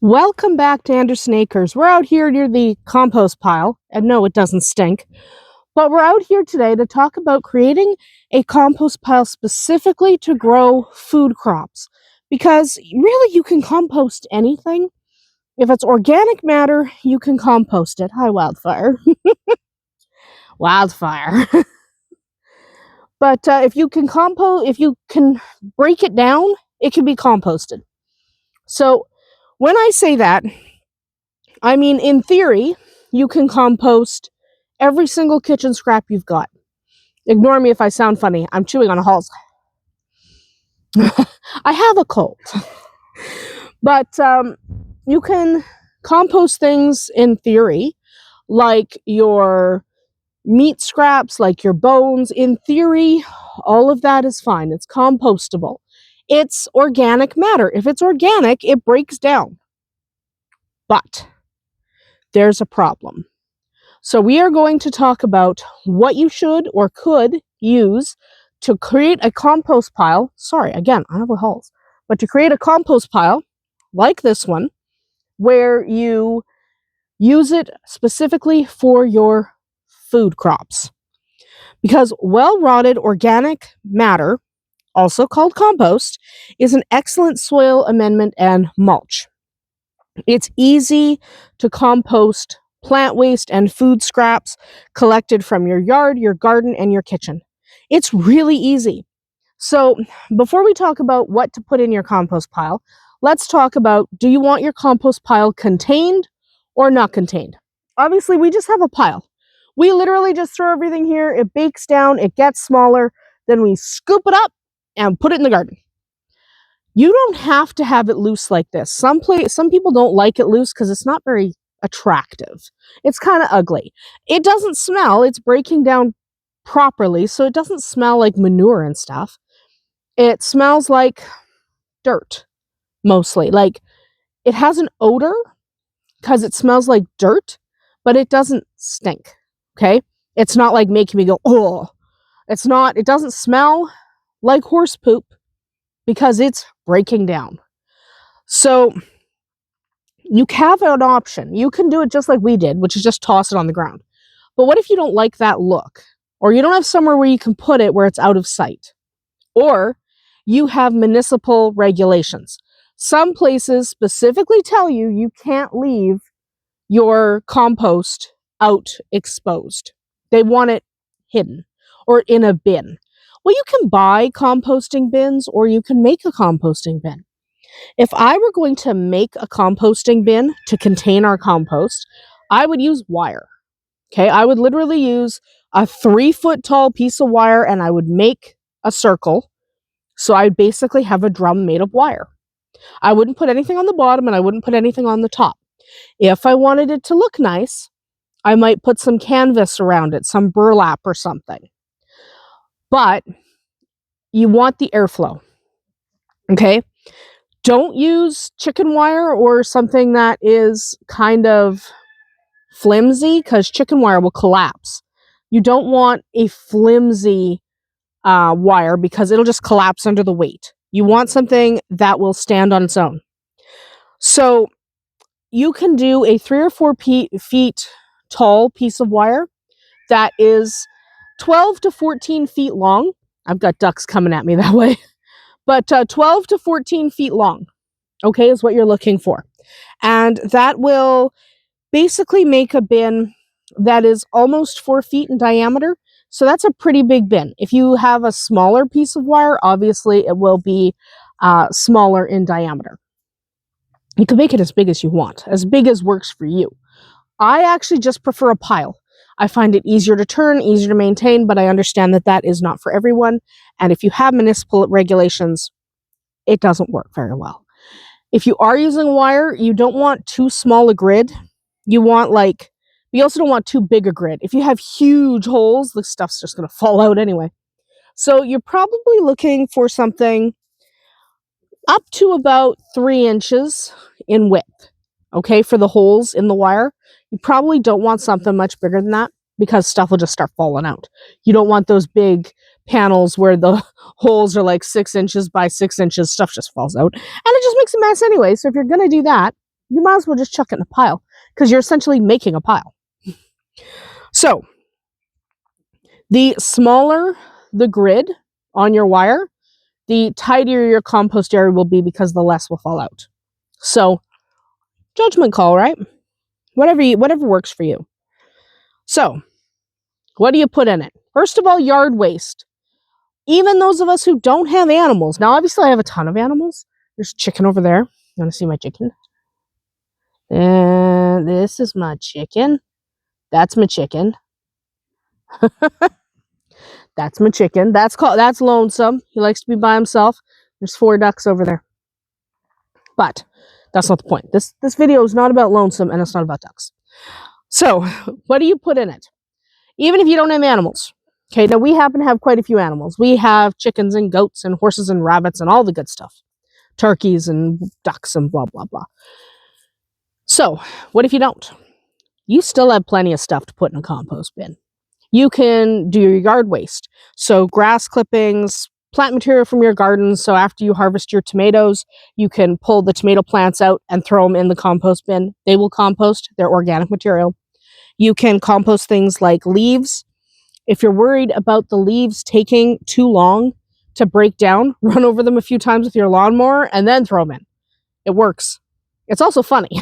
Welcome back to Andersen Acres. We're out here near the compost pile, and no, it doesn't stink. But we're out here today to talk about creating a compost pile specifically to grow food crops. Because really, you can compost anything. If it's organic matter, you can compost it. Hi, wildfire. Wildfire. But if you can break it down, it can be composted. So when I say that, I mean, in theory, you can compost every single kitchen scrap you've got. Ignore me if I sound funny. I'm chewing on a halls. I have a cold. But you can compost things in theory, like your meat scraps, like your bones. In theory, all of that is fine. It's compostable. It's organic matter. If it's organic, it breaks down. But there's a problem. So we are going to talk about what you should or could use to create a compost pile. Sorry, again, I have a halls. But to create a compost pile like this one, where you use it specifically for your food crops. Because well-rotted organic matter, also called compost, is an excellent soil amendment and mulch. It's easy to compost plant waste and food scraps collected from your yard, your garden, and your kitchen. It's really easy. So before we talk about what to put in your compost pile, let's talk about, do you want your compost pile contained or not contained? Obviously, we just have a pile. We literally just throw everything here, it bakes down, it gets smaller, then we scoop it up and put it in the garden. You don't have to have it loose like this. Some people don't like it loose because it's not very attractive. It's kind of ugly. It doesn't smell. It's breaking down properly, so it doesn't smell like manure and stuff. It smells like dirt, mostly. Like, it has an odor because it smells like dirt, but it doesn't stink, okay? It's not like making me go, oh. It doesn't smell like horse poop because it's breaking down. So you have an option. You can do it just like we did, which is just toss it on the ground. But what if you don't like that look? Or you don't have somewhere where you can put it where it's out of sight? Or you have municipal regulations. Some places specifically tell you you can't leave your compost out exposed. They want it hidden or in a bin. Well, you can buy composting bins or you can make a composting bin. If I were going to make a composting bin to contain our compost, I would use wire. Okay, I would literally use a 3-foot tall piece of wire and I would make a circle. So I basically have a drum made of wire. I wouldn't put anything on the bottom and I wouldn't put anything on the top. If I wanted it to look nice, I might put some canvas around it, some burlap or something. But you want the airflow, okay? Don't use chicken wire or something that is kind of flimsy because chicken wire will collapse. You don't want a flimsy wire because it'll just collapse under the weight. You want something that will stand on its own. So you can do a 3 or 4 feet tall piece of wire that is 12 to 14 feet long. I've got ducks coming at me that way. But 12 to 14 feet long, okay, is what you're looking for. And that will basically make a bin that is almost 4 feet in diameter. So that's a pretty big bin. If you have a smaller piece of wire, obviously it will be smaller in diameter. You can make it as big as you want, as big as works for you. I actually just prefer a pile. I find it easier to turn, easier to maintain, but I understand that that is not for everyone. And if you have municipal regulations, it doesn't work very well. If you are using wire, you don't want too small a grid. You also don't want too big a grid. If you have huge holes, the stuff's just going to fall out anyway. So you're probably looking for something up to about 3 inches in width, okay, for the holes in the wire. You probably don't want something much bigger than that because stuff will just start falling out. You don't want those big panels where the holes are like 6 inches by 6 inches. Stuff just falls out and it just makes a mess anyway. So if you're going to do that, you might as well just chuck it in a pile because you're essentially making a pile. So the smaller the grid on your wire, the tidier your compost area will be because the less will fall out. So judgment call, right? Whatever works for you. So what do you put in it? First of all, yard waste. Even those of us who don't have animals. Now, obviously, I have a ton of animals. There's chicken over there. You want to see my chicken? And this is my chicken. That's my chicken. That's my chicken. That's lonesome. He likes to be by himself. There's 4 ducks over there. But that's not the point. This video is not about lonesome, and it's not about ducks. So, what do you put in it? Even if you don't have animals. Okay, now we happen to have quite a few animals. We have chickens and goats and horses and rabbits and all the good stuff. Turkeys and ducks and blah, blah, blah. So, what if you don't? You still have plenty of stuff to put in a compost bin. You can do your yard waste. So, grass clippings, plant material from your garden. So, after you harvest your tomatoes, you can pull the tomato plants out and throw them in the compost bin. They will compost. They're organic material. You can compost things like leaves. If you're worried about the leaves taking too long to break down, run over them a few times with your lawnmower and then throw them in. It works. It's also funny.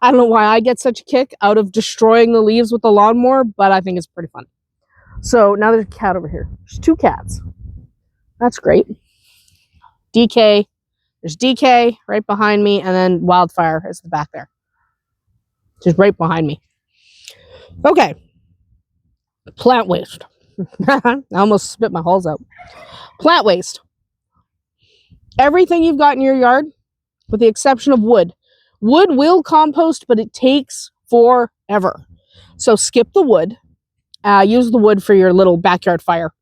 I don't know why I get such a kick out of destroying the leaves with the lawnmower, but I think it's pretty funny. So now there's a cat over here. There's 2 cats. That's great. DK. There's DK right behind me, and then Wildfire is the back there. Just right behind me. Okay. Plant waste. I almost spit my holes out. Plant waste. Everything you've got in your yard, with the exception of wood. Wood will compost, but it takes forever. So skip the wood. Use the wood for your little backyard fire.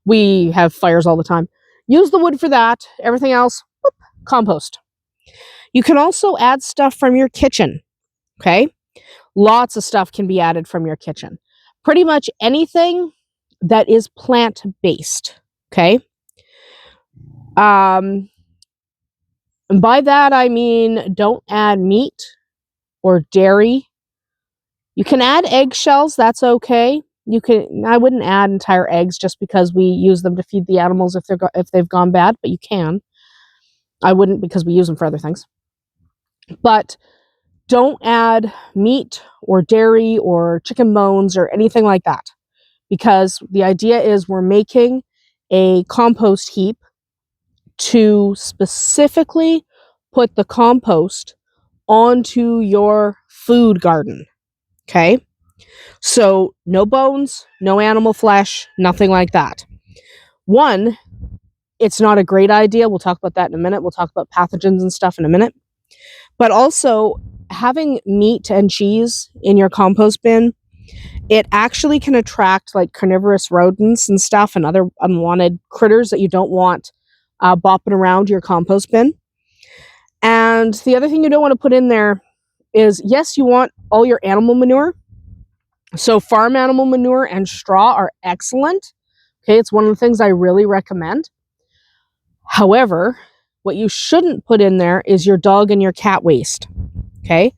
We have fires all the time. Use the wood for that. Everything else, whoop, compost. You can also add stuff from your kitchen. Okay? Lots of stuff can be added from your kitchen. Pretty much anything that is plant-based. Okay? And by that, I mean, don't add meat or dairy. You can add eggshells. That's okay. I wouldn't add entire eggs just because we use them to feed the animals if they've gone bad, but you can. I wouldn't because we use them for other things. But don't add meat or dairy or chicken bones or anything like that, because the idea is we're making a compost heap to specifically put the compost onto your food garden. Okay? So no bones, no animal flesh, nothing like that. One, it's not a great idea. We'll talk about that in a minute. We'll talk about pathogens and stuff in a minute. But also, having meat and cheese in your compost bin, it actually can attract like carnivorous rodents and stuff and other unwanted critters that you don't want bopping around your compost bin. And the other thing you don't want to put in there is, yes, you want all your animal manure. So farm animal manure and straw are excellent. Okay, it's one of the things I really recommend. However, what you shouldn't put in there is your dog and your cat waste. Okay,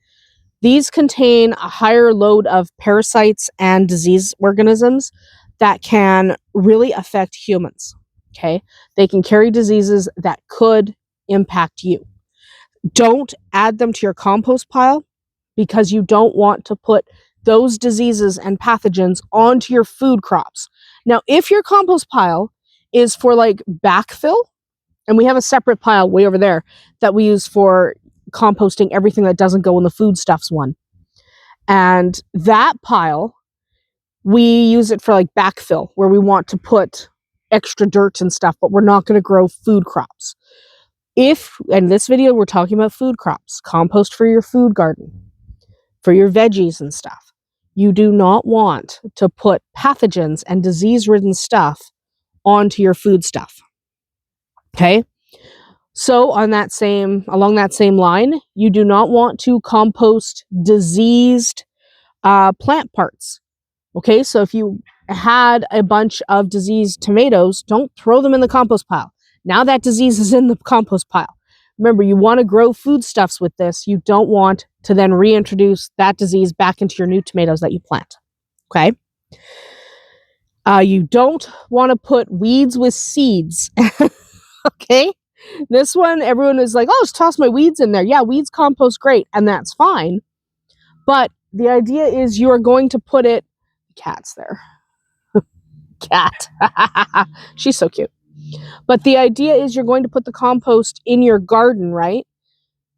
these contain a higher load of parasites and disease organisms that can really affect humans. Okay, they can carry diseases that could impact you. Don't add them to your compost pile because you don't want to put those diseases and pathogens onto your food crops. Now, if your compost pile is for like backfill, and we have a separate pile way over there that we use for composting everything that doesn't go in the foodstuffs one. And that pile, we use it for like backfill, where we want to put extra dirt and stuff, but we're not going to grow food crops. If, in this video, we're talking about food crops, compost for your food garden, for your veggies and stuff, you do not want to put pathogens and disease-ridden stuff onto your food stuff. Okay? So along that same line, you do not want to compost diseased plant parts. Okay? So if you had a bunch of diseased tomatoes, don't throw them in the compost pile. Now that disease is in the compost pile. Remember, you want to grow foodstuffs with this. You don't want to then reintroduce that disease back into your new tomatoes that you plant. Okay? You don't want to put weeds with seeds. Okay? This one, everyone is like, oh, just toss my weeds in there. Yeah, weeds compost great, and that's fine. But the idea is you are going to put it... Cat's there. Cat. She's so cute. But the idea is you're going to put the compost in your garden, right?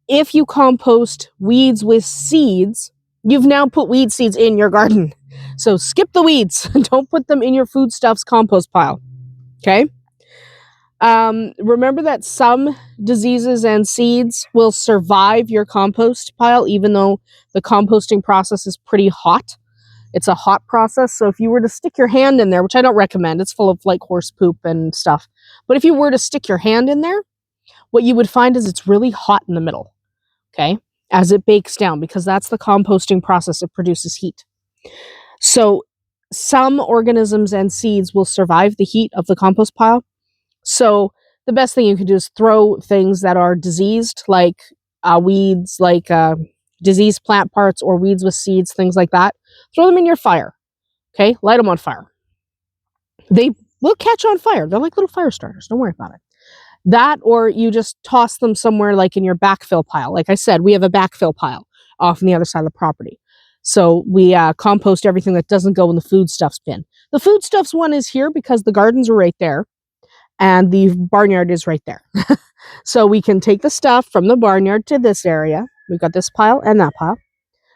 If you compost weeds with seeds, you've now put weed seeds in your garden. So skip the weeds. Don't put them in your foodstuffs compost pile. Okay? Remember that some diseases and seeds will survive your compost pile, even though the composting process is pretty hot. It's a hot process, so if you were to stick your hand in there, which I don't recommend, it's full of like horse poop and stuff, but if you were to stick your hand in there, what you would find is it's really hot in the middle, okay, as it bakes down, because that's the composting process. It produces heat. So some organisms and seeds will survive the heat of the compost pile. So the best thing you can do is throw things that are diseased, like weeds, like diseased plant parts or weeds with seeds, things like that. Throw them in your fire. Okay? Light them on fire. They will catch on fire. They're like little fire starters. Don't worry about it. That, or you just toss them somewhere like in your backfill pile. Like I said, we have a backfill pile off on the other side of the property. So we compost everything that doesn't go in the foodstuffs bin. The foodstuffs one is here because the gardens are right there and the barnyard is right there. So we can take the stuff from the barnyard to this area. We've got this pile and that pile.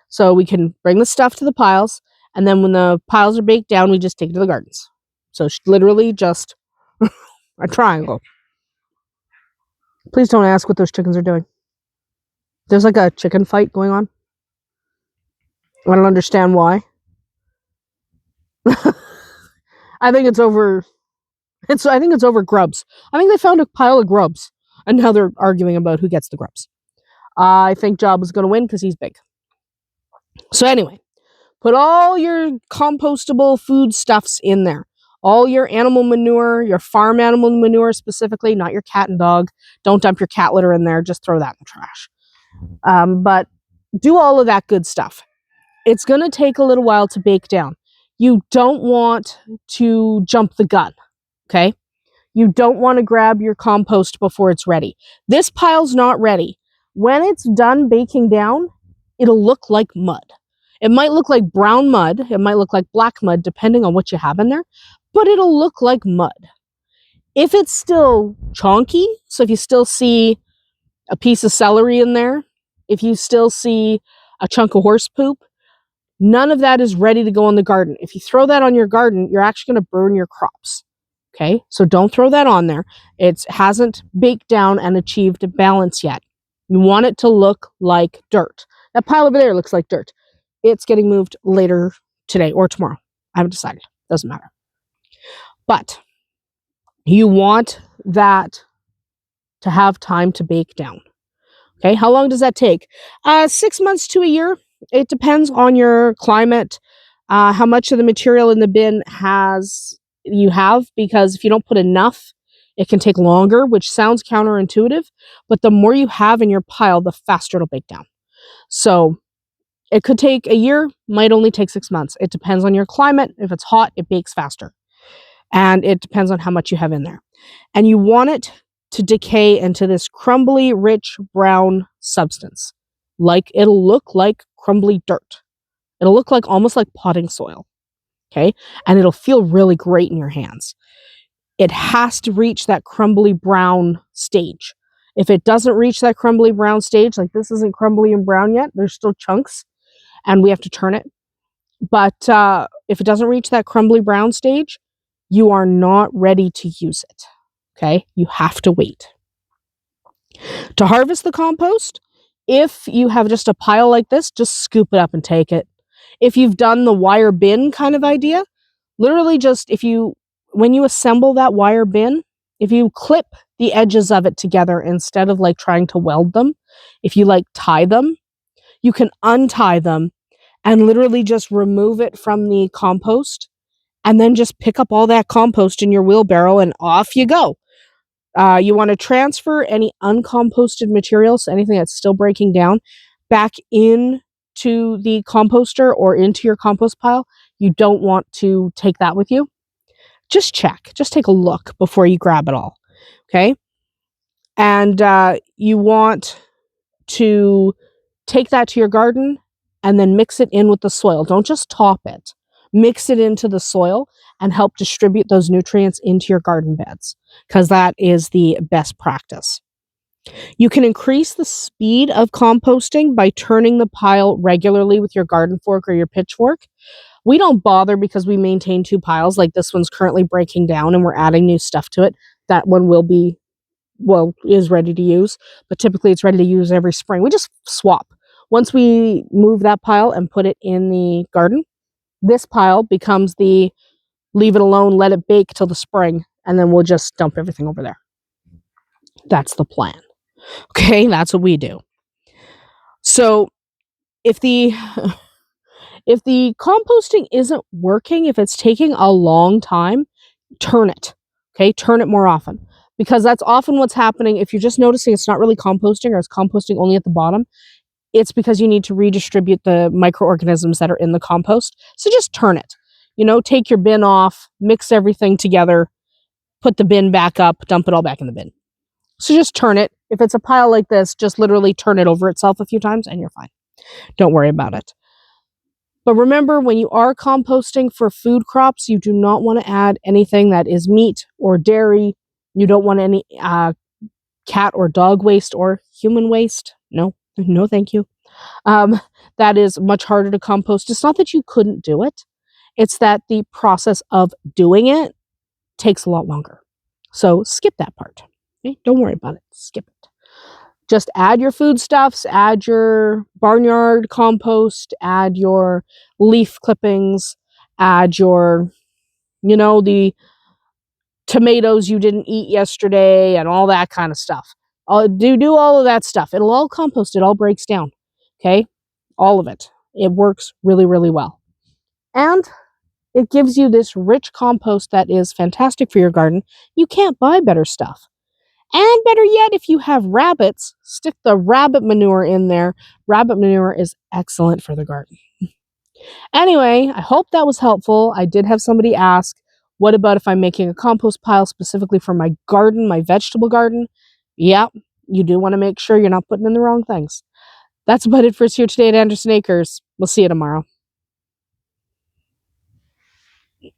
So we can bring the stuff to the piles, and then when the piles are baked down, we just take it to the gardens. So it's literally just a triangle. Please don't ask what those chickens are doing. There's like a chicken fight going on. I don't understand why. I think it's over grubs. I think they found a pile of grubs, and now they're arguing about who gets the grubs. I think Job is going to win because he's big. So anyway, put all your compostable foodstuffs in there. All your animal manure, your farm animal manure specifically, not your cat and dog. Don't dump your cat litter in there. Just throw that in the trash. But do all of that good stuff. It's going to take a little while to bake down. You don't want to jump the gun, okay? You don't want to grab your compost before it's ready. This pile's not ready. When it's done baking down, it'll look like mud. It might look like brown mud. It might look like black mud, depending on what you have in there, but it'll look like mud. If it's still chonky, so if you still see a piece of celery in there, if you still see a chunk of horse poop, none of that is ready to go in the garden. If you throw that on your garden, you're actually going to burn your crops. Okay, so don't throw that on there. It hasn't baked down and achieved a balance yet. You want it to look like dirt. That pile over there looks like dirt. It's getting moved later today or tomorrow. I haven't decided. Doesn't matter. But you want that to have time to bake down. Okay, how long does that take? 6 months to a year. It depends on your climate, how much of the material in the bin you have, because if you don't put enough, it can take longer, which sounds counterintuitive, but the more you have in your pile, the faster it'll bake down. So it could take a year, might only take 6 months. It depends on your climate. If it's hot, it bakes faster. And it depends on how much you have in there. And you want it to decay into this crumbly, rich, brown substance. Like, it'll look like crumbly dirt. It'll look like almost like potting soil. Okay? And it'll feel really great in your hands. It has to reach that crumbly brown stage. If it doesn't reach that crumbly brown stage, like this isn't crumbly and brown yet, there's still chunks, and we have to turn it. But if it doesn't reach that crumbly brown stage, you are not ready to use it. Okay? You have to wait. To harvest the compost, if you have just a pile like this, just scoop it up and take it. If you've done the wire bin kind of idea, literally just when you assemble that wire bin, if you clip the edges of it together instead of like trying to weld them, if you like tie them, you can untie them and literally just remove it from the compost and then just pick up all that compost in your wheelbarrow and off you go. You want to transfer any uncomposted materials, anything that's still breaking down, back into the composter or into your compost pile. You don't want to take that with you. Just check. Just take a look before you grab it all. Okay? And you want to take that to your garden and then mix it in with the soil. Don't just top it. Mix it into the soil and help distribute those nutrients into your garden beds, because that is the best practice. You can increase the speed of composting by turning the pile regularly with your garden fork or your pitchfork. We don't bother because we maintain 2 piles. Like this one's currently breaking down and we're adding new stuff to it. That one will be, is ready to use, but typically it's ready to use every spring. We just swap. Once we move that pile and put it in the garden, this pile becomes the leave it alone, let it bake till the spring, and then we'll just dump everything over there. That's the plan. Okay, that's what we do. So if the composting isn't working, if it's taking a long time, turn it. Okay, turn it more often, because that's often what's happening. If you're just noticing it's not really composting or it's composting only at the bottom, it's because you need to redistribute the microorganisms that are in the compost. So just turn it. Take your bin off, mix everything together, put the bin back up, dump it all back in the bin. So just turn it. If it's a pile like this, just literally turn it over itself a few times and you're fine. Don't worry about it. But remember, when you are composting for food crops, you do not want to add anything that is meat or dairy. You don't want any cat or dog waste or human waste. No, thank you. That is much harder to compost. It's not that you couldn't do it. It's that the process of doing it takes a lot longer. So skip that part. Okay? Don't worry about it. Skip it. Just add your foodstuffs, add your barnyard compost, add your leaf clippings, add your, the tomatoes you didn't eat yesterday and all that kind of stuff. Do all of that stuff. It'll all compost. It all breaks down. Okay? All of it. It works really, really well. And it gives you this rich compost that is fantastic for your garden. You can't buy better stuff. And better yet, if you have rabbits, stick the rabbit manure in there. Rabbit manure is excellent for the garden. Anyway, I hope that was helpful. I did have somebody ask, what about if I'm making a compost pile specifically for my garden, my vegetable garden? Yeah, you do want to make sure you're not putting in the wrong things. That's about it for us here today at Andersen Acres. We'll see you tomorrow.